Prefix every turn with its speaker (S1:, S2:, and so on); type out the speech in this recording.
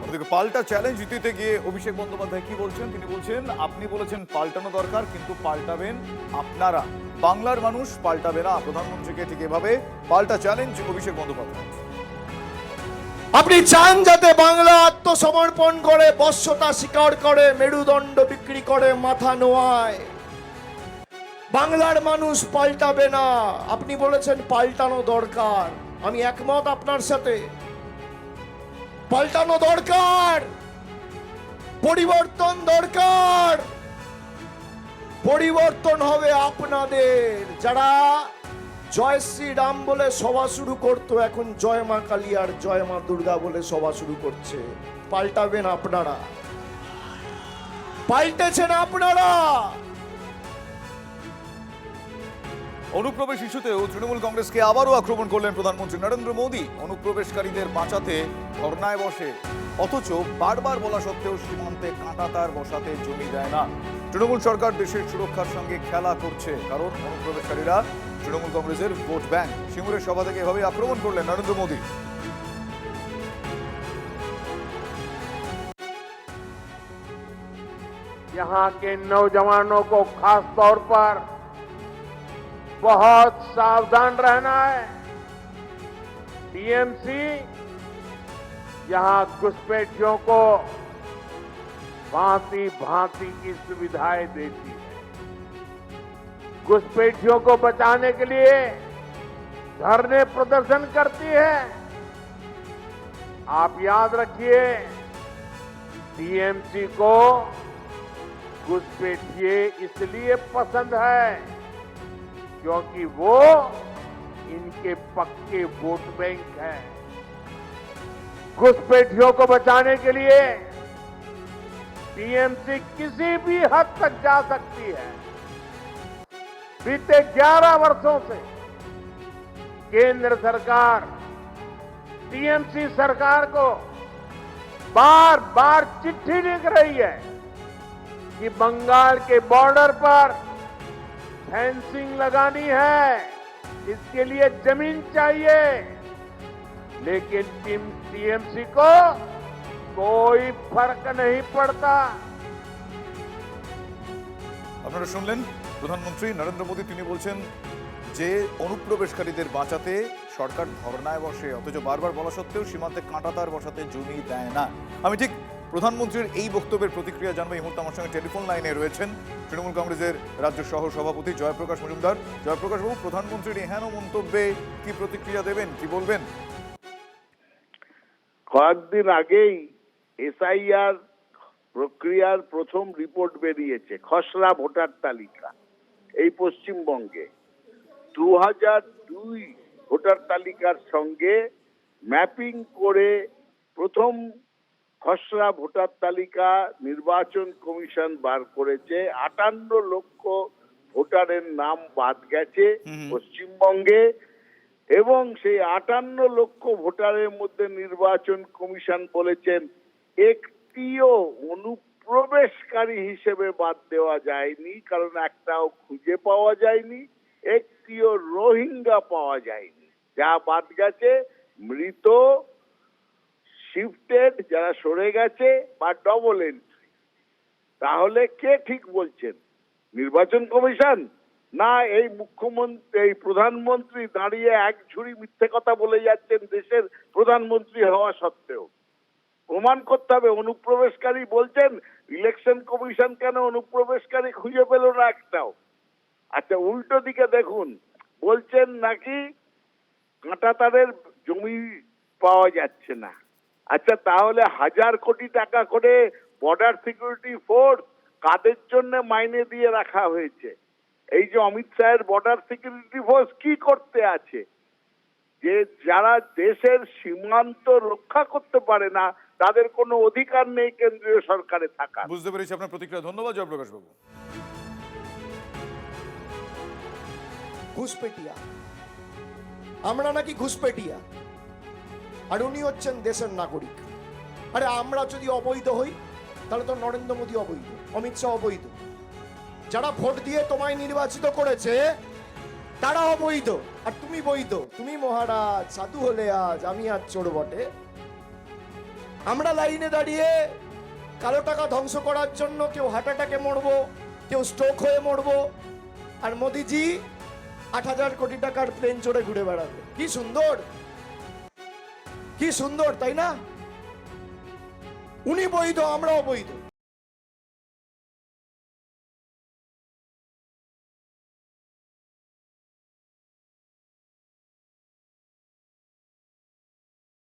S1: পাল্টা চ্যালেঞ্জ দিতে গিয়ে অভিষেক বন্দ্যোপাধ্যায় কি বলছেন? তিনি বলছেন, আপনি বলেছেন পাল্টানো দরকার, কিন্তু পাল্টাবেন আপনারা, বাংলার মানুষ পাল্টাবে না প্রধানমন্ত্রীকে। ঠিক এভাবে পাল্টা চ্যালেঞ্জ অভিষেক বন্দ্যোপাধ্যায়।
S2: আপনি চান যাতে বাংলা আত্মসমর্পণ করে, বশ্যতা স্বীকার করে, মেরুদণ্ড বিক্রি করে মাথা নোয়ায়। বাংলার মানুষ পাল্টাবে না। আপনি বলেছেন পাল্টানো দরকার, আমি একমত আপনার সাথে। পাল্টানো দরকার, পরিবর্তন দরকার। পরিবর্তন হবে আপনাদের। যারা জয় শ্রীরাম বলে সভা শুরু করতো, এখন জয় মা কালী আর জয় মা দুর্গা বলে সভা শুরু করছে। পাল্টাবেন আপনারা, পাল্টেছেন আপনারা।
S1: অনুপ্রবেশ ইস্যুতেও তৃণমূল কংগ্রেসকে আবারও আক্রমণ করলেন প্রধানমন্ত্রী নরেন্দ্র মোদী। অনুপ্রবেশকারীদের বাঁচাতে ধর্নায় বসে, অথচ বারবার বলা সত্ত্বেও সীমান্তে কাঁটাতার বসাতে জমি দেয় না। তৃণমূল সরকার দেশের সুরক্ষার সঙ্গে খেলা করছে, কারণ অনুপ্রবেশকারীরা তৃণমূল কংগ্রেসের ভোট ব্যাংক। সিঙ্গুরের সভা থেকে এভাবে আক্রমণ করলেন নরেন্দ্র মোদী।
S3: यहाँ के नौजवानों को खास तौर पर बहुत सावधान रहना है। टीएमसी यहां घुसपैठियों को भांति भांति की सुविधाएं देती है। घुसपैठियों को बचाने के लिए धरने प्रदर्शन करती है। आप याद रखिए, टीएमसी को घुसपैठिए इसलिए पसंद है क्योंकि वो इनके पक्के वोट बैंक हैं। घुसपैठियों को बचाने के लिए टीएमसी किसी भी हद तक जा सकती है। बीते 11 वर्षों से केंद्र सरकार टीएमसी सरकार को बार बार चिट्ठी लिख रही है कि बंगाल के बॉर्डर पर फेंसिंग लगानी है, इसके लिए जमीन चाहिए, लेकिन टीएमसी को कोई फर्क नहीं पड़ता।
S1: আপনারা শুনলেন প্রধানমন্ত্রী নরেন্দ্র মোদী। তিনি বলছেন যে অনুপ্রবেশকারীদের বাঁচাতে সরকার ধর্নায় বসে, অথচ বারবার বলা সত্ত্বেও সীমান্তে কাঁটাতার বসাতে জমি দেয় না। আমি ঠিক প্রধানমন্ত্রীর এই বক্তব্যের প্রতিক্রিয়া জানবো। এই মুহূর্তে আমার সঙ্গে টেলিফোন লাইনে রয়েছেন তৃণমূল কংগ্রেসের রাজ্য সহ সভাপতি জয়প্রকাশ মজুমদার। জয়প্রকাশ বাবু, প্রধানমন্ত্রীর এহেন মন্তব্যে কি প্রতিক্রিয়া দেবেন, কি বলবেন?
S4: কয়েকদিন আগেই এসআইআর প্রক্রিয়ার প্রথম রিপোর্ট বেরিয়েছে, খসড়া ভোটার তালিকা। এই পশ্চিমবঙ্গে 2002 ভোটার তালিকার সঙ্গে ম্যাপিং করে প্রথম খসড়া ভোটার তালিকা নির্বাচন কমিশন বার করেছে। 58 লক্ষ ভোটারের নাম বাদ গেছে পশ্চিমবঙ্গে, এবং সেই 58 লক্ষ ভোটারের মধ্যে নির্বাচন কমিশন বলেছেন একটিও অনুপ্রবেশকারী হিসেবে বাদ দেওয়া যায়নি, কারণ একটাও খুঁজে পাওয়া যায়নি, একটিও রোহিঙ্গা পাওয়া যায়নি। যা বাদ গেছে মৃত, শিফটেড, যারা সরে গেছে বা ডবল এন্ট্রি। তাহলে কে ঠিক বলছেন, নির্বাচন কমিশন না এই মুখ্যমন্ত্রী, এই প্রধানমন্ত্রী দাঁড়িয়ে এক ঝুড়ি মিথ্যে কথা বলে যাচ্ছেন দেশের প্রধানমন্ত্রী হওয়া সত্ত্বেও? প্রমাণ করতে হবে। অনুপ্রবেশকারী বলছেন, ইলেকশন কমিশন কেন অনুপ্রবেশকারী খুঁজে পেল না একটাও? আচ্ছা, উল্টো দিকে দেখুন, বলছেন নাকি কাঁটাতারের জমি পাওয়া যাচ্ছে না। আচ্ছা, তাহলে 1000 কোটি টাকা করে বর্ডার সিকিউরিটি ফোর্স কাদের জন্য মাইনে দিয়ে রাখা হয়েছে? এই যে অমিত শাহের বর্ডার সিকিউরিটি ফোর্স কি করতে আছে? যে যারা দেশের সীমান্ত রক্ষা করতে পারে না, তাদের কোনো অধিকার নেই কেন্দ্রীয় সরকারে থাকা।
S1: বুঝতে পেরেছি আপনার প্রতিক্রিয়া। ধন্যবাদ জয়প্রকাশ বাবু।
S2: ঘুষপেটিয়া, আমরা নাকি ঘুষপেটিয়া, আর উনি হচ্ছেন দেশের নাগরিক। আরে আমরা যদি অবৈধ হই, তাহলে তো নরেন্দ্র মোদী অবৈধ, অমিত শাহ অবৈধ, যারা ভোট দিয়ে তোমায় নির্বাচিত করেছে তারা অবৈধ, আর তুমি বৈধ। তুমি মহারাজ, সাধু হলে আজ, আমি আজ চোর বটে। আমরা লাইনে দাঁড়িয়ে কালো টাকা ধ্বংস করার জন্য কেউ হার্ট অ্যাটাকে মরবো, কেউ স্ট্রোক হয়ে মরবো, আর মোদিজি 8,000 কোটি টাকার প্লেন চড়ে ঘুরে বেড়াবে। কি সুন্দর, কি সুন্দর, তাই না? উনি বৈধ, আমরা অবৈধ।